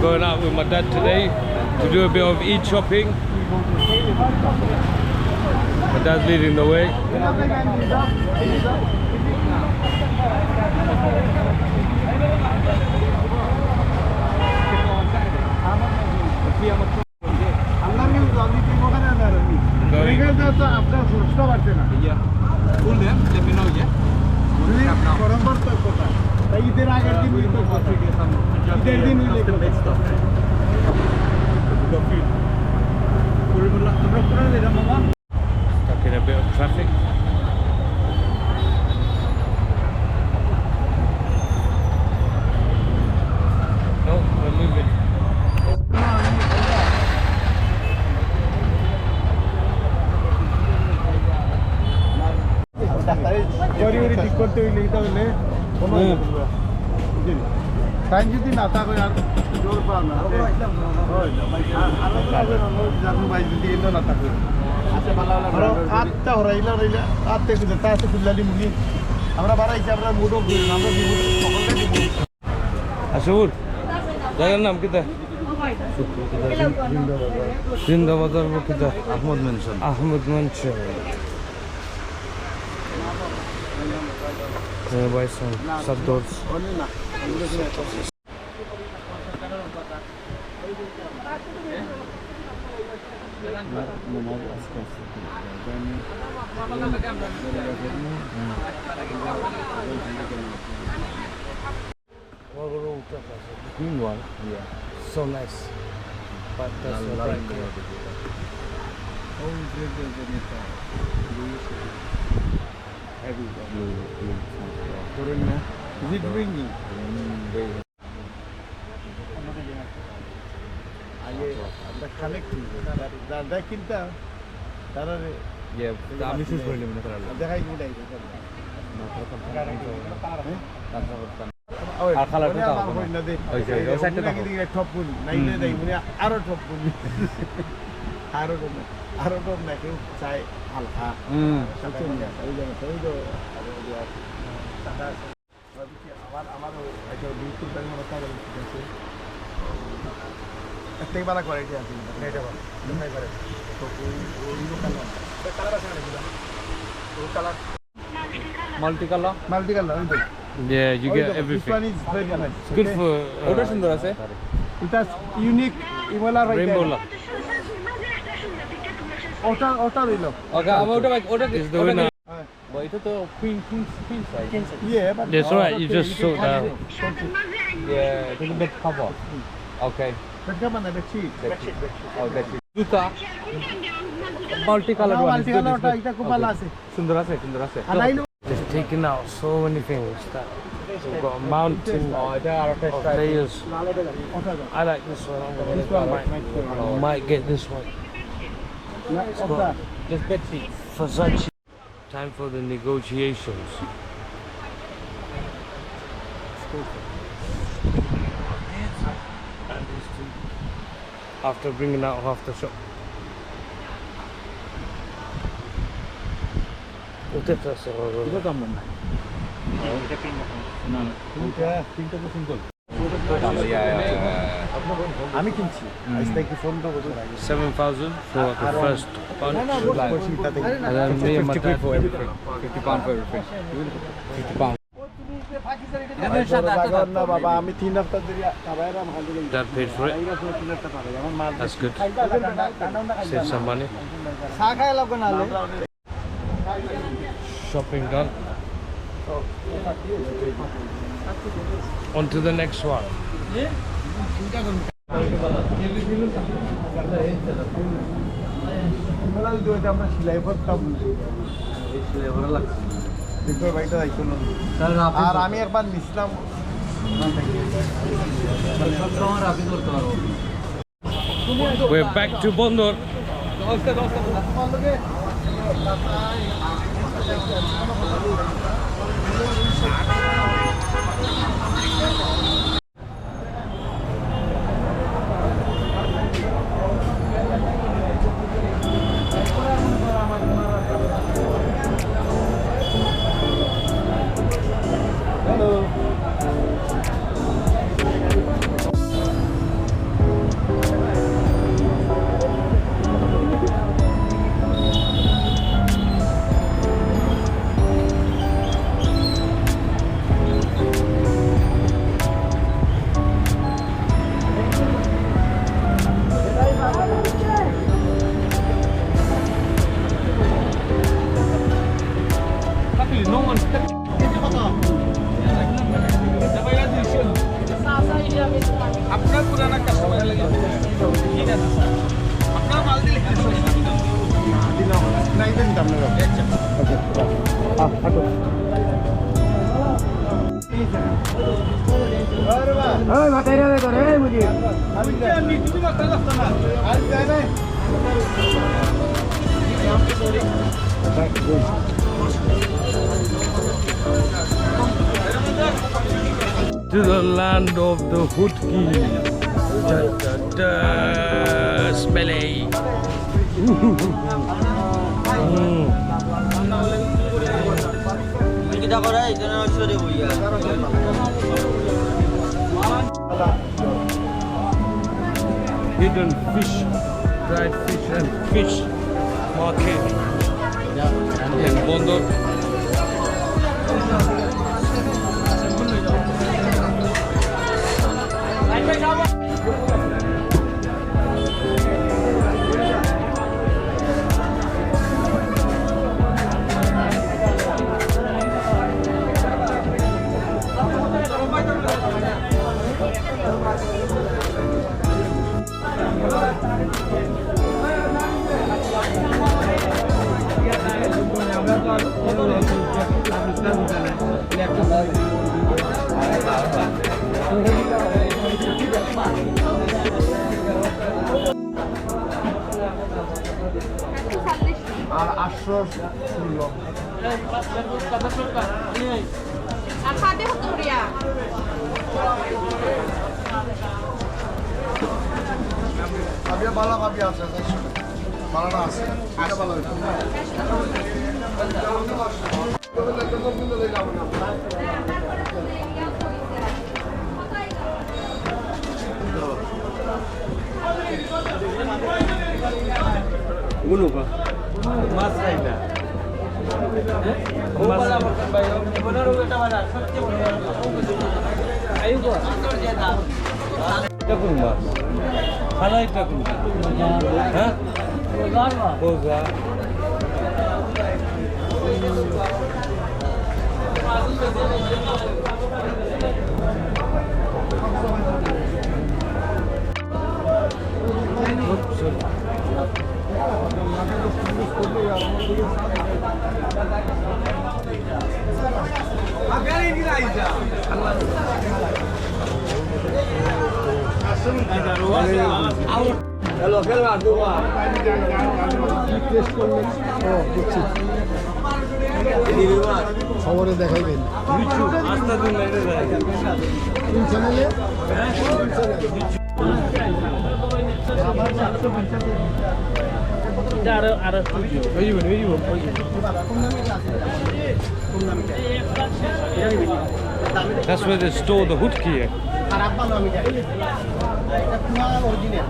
Going out with my dad today to do a bit of eat shopping. My dad's leading the way. Stuck in a bit of traffic. No, we're moving. Time যদি না থাকো আর জোর পাও না জানো ভাই যদি এলো না থাকো আটটা হরাইলা রইলা আটটা খুঁজে তা আছে খুললালি মুগি আমরা বাড়াইছি আমরা মুডও করি আমরা দিব সকলকে দিব আসুর জায়গার নাম কিতা জিন্দাবাজার কিতা Ahmed mentioned. Ahmad Mansur by some subdoors. Green one, yeah. So nice. But that's not that good. Heavy blue. Is it ringing? The collecting. That kinta. Yeah, I'm just going to দেখাই গুডাই আর কালারটা দাও না দে ওই যে ওই সাইডটা দাও দিকে টপ ফুল নাইলে দেই মানে আরো টপ ফুল আরো টপ না কেউ চাই হালকা সবচেয়ে নিয়ে ওই জায়গা ওই তো আমার এটা বিলকুল টাইম কথা বলছি একটা বালা কোয়ালিটি আছে এটা বল দেখাই করে তো ওই কালার আছে না ওই কালার মাল্টি কালার ওই তো Yeah, you get This everything. one is very nice. It's good for ওটা সুন্দর আছে It has unique Imola right rainbow there. look. ওটা রইল ওকে আমি ওটা Is the winner. এটা তো queen size Yeah, but That's right, you just saw that. yeah it's a bit cover okay But come on, that's cheap. oh that's it juta multi color one is good ওটা এটা খুব ভালো আছে সুন্দর আছে আনাইলো They've taken out so many things that we've got a mountain এটা আরেকটা of layers. I like this one. I might get this one. ওটা just bed sheet Versace. Time for the negotiations. And these two. After bringing out half the shop. এটা দাম না তিনটা তো simple আমি কিনছি আজকে কি ফোন তো বছর আগে 7,000 for the first bunch. And then me and my dad for everything 50 pound for everything 50 pound না বাবা আমি 3 হপ্তাহ ধরে খাবাইরা মাল দিই That paid for it. এইটা 3 হপ্তাহ পাবে আমার মাল That's good. Save some money. চা খাই লাগবে না Shopping done. On to the next one. আমরা সেলাই করতাম দেখো ভাইটা দায়িত্ব না আর আমি একবার নিছিলাম We're back to Bondor. আপনার পুরানা কাস্টমার লাগে ঠিক আছে স্যার আপনার মাল দিলে দিলাম নাই দেন দাম না ওকে হাঁটো আরে বাবা ওই মাথায় রে করে এই মুজি আমি জানি তুমি মাথায় রাখছ না আর যাই না To the land of the Hutki. Da, da, da, smelly. Hidden fish, dried fish and fish market in Bondor. R 816 Akade Hotoria. Abia বালা ভাবি আছে বালাটা আছে এটা ভালো হইছে Gulo pa. Mas raida. Mas bonar eta bana sabte bonar. Ayu ko. Eta kun mas. Khala eta kun. Ha? Bozar ma. Bozar. Hello ফেলবা দুবা test করলে ও বুঝছি খবরে দেখাইবেন আস্তা দিন লাইনে যায় কোন চ্যানেলে আর ওই That's where they store the hutki. খারাপ ভালো আমি জানি এটা পুরো original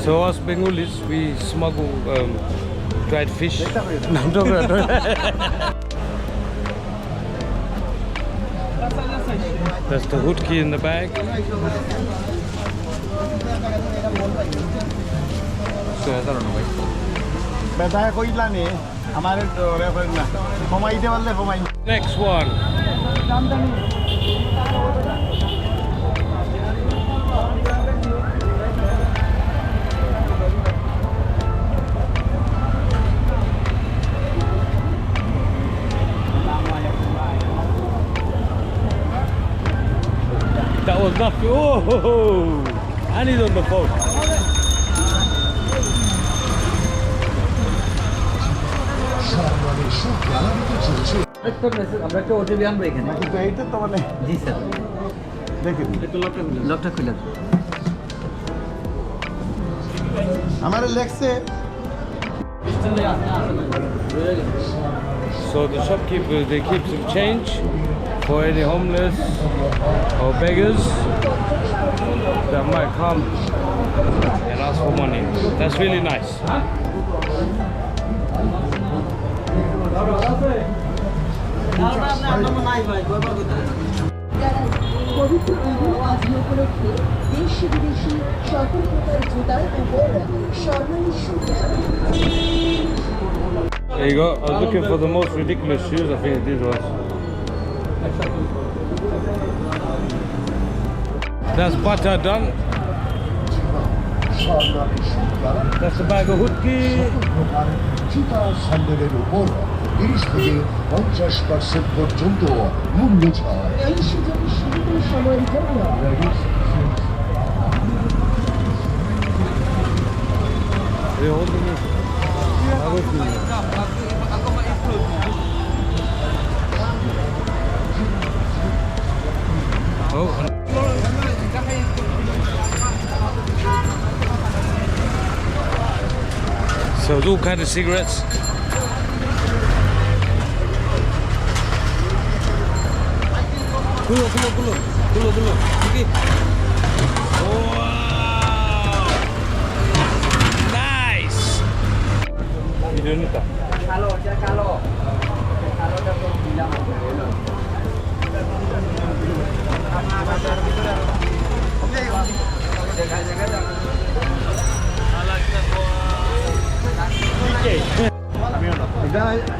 So us Bengalis, we smuggle dried fish. No, I'm talking about That's the hood key in the bag. বেটায় কইলা নি আমার রেফারেন্স না কমাইতে পারলে কমাই Next one. That was nothing. Oh, and he's on the phone. আমরা একটা ওটিপি আনবো এখানে কিন্তু এইটা তো মানে জি স্যার দেখেন লকটা খুলে আমার লেখছে So the shopkeeper, they keep some change for any homeless or beggars that might come and ask for money. That's really nice. পবিত্র ঈদুল আজহা উপলক্ষে দেশি বিদেশি সকল প্রকার জুতার উপর স্বর্ণালী সুতা There you go. I was looking for the most ridiculous shoes. I think it's these ones. That's butter done. That's the bag of hoodki. জুতা স্যান্ডেলের উপর 30 থেকে 50% পর্যন্ত মূল্য ছাড়। এই সুযোগ সীমিত সময়ের জন্য They're holding it. Oh. So it's all kind of cigarettes. খুলো ঠিক Wow! Nice! You doing it? কালো কালোটা তো দিলাম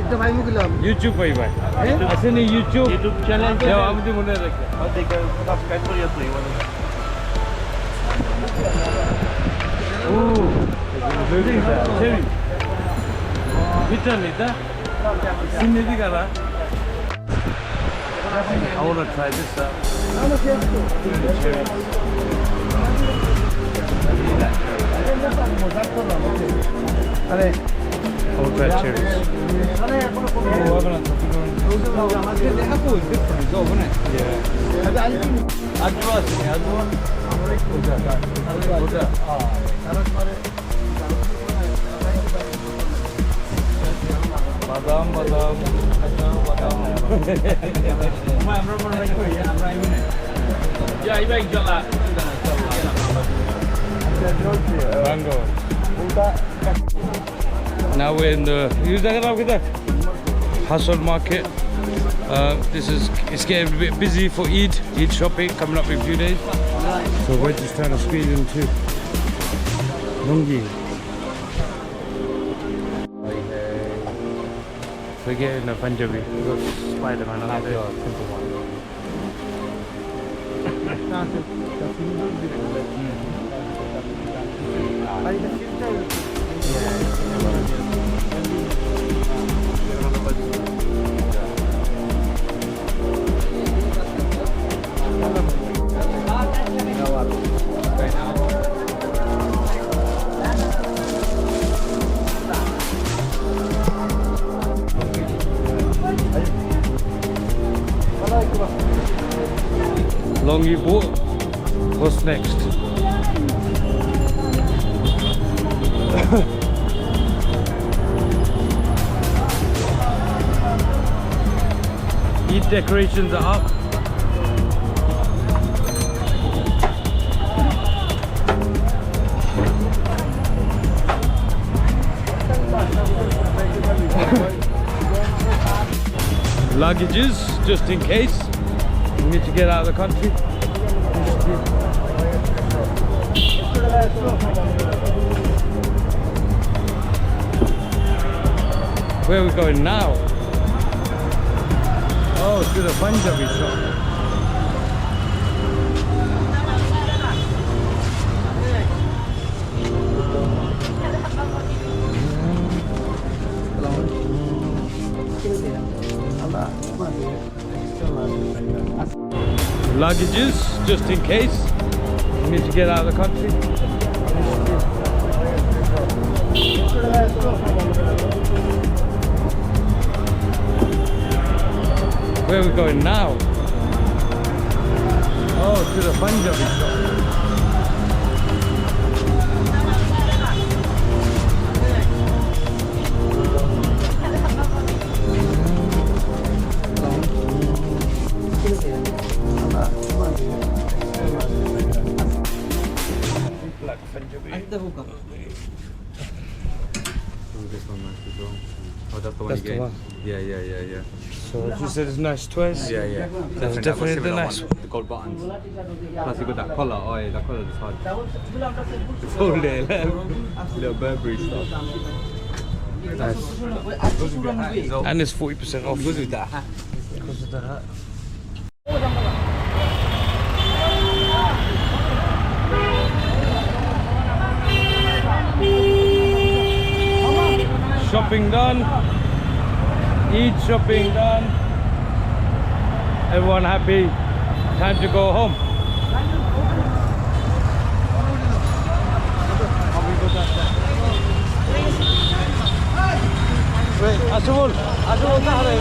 এটা ভাই মুগলাম YouTube by bhai. I seen a YouTube channel Yeah, I'm the one that. Subscribe করিয়া তুই Ooh, cherry. Which one is that? Sineti kara. I want to try this out. Cherry. আরে I will try cherries. Badam. Mango. Now we're in the Hassan market. It's getting a bit busy for Eid shopping coming up in a few days. So we're just trying to squeeze into Lungi. We're getting a Punjabi. We got Spider-Man on there. Simple one. Longi boat. What's next? Eid decorations are up. Luggages, just in case. need to get out of the country. Where are we going now? Oh, to the Punjabi shop. Luggages, just in case we need to get out of the country. Where are we going now? Oh, to the Punjabi shop. This one nice as well. Oh, that's the one That's you the get. one. Yeah. So you said it's nice twice? Yeah. That's definitely the nice one. The gold buttons. Plus you got that collar. Oh yeah, that collar is hard. It's all there, little Burberry stuff. Nice. Goes with your hat as well. And it's 40% off. Goes with that hat. Because of the hat. Shopping done. Eid shopping done. Everyone happy. Time to go home. Asubul tahre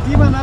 Biman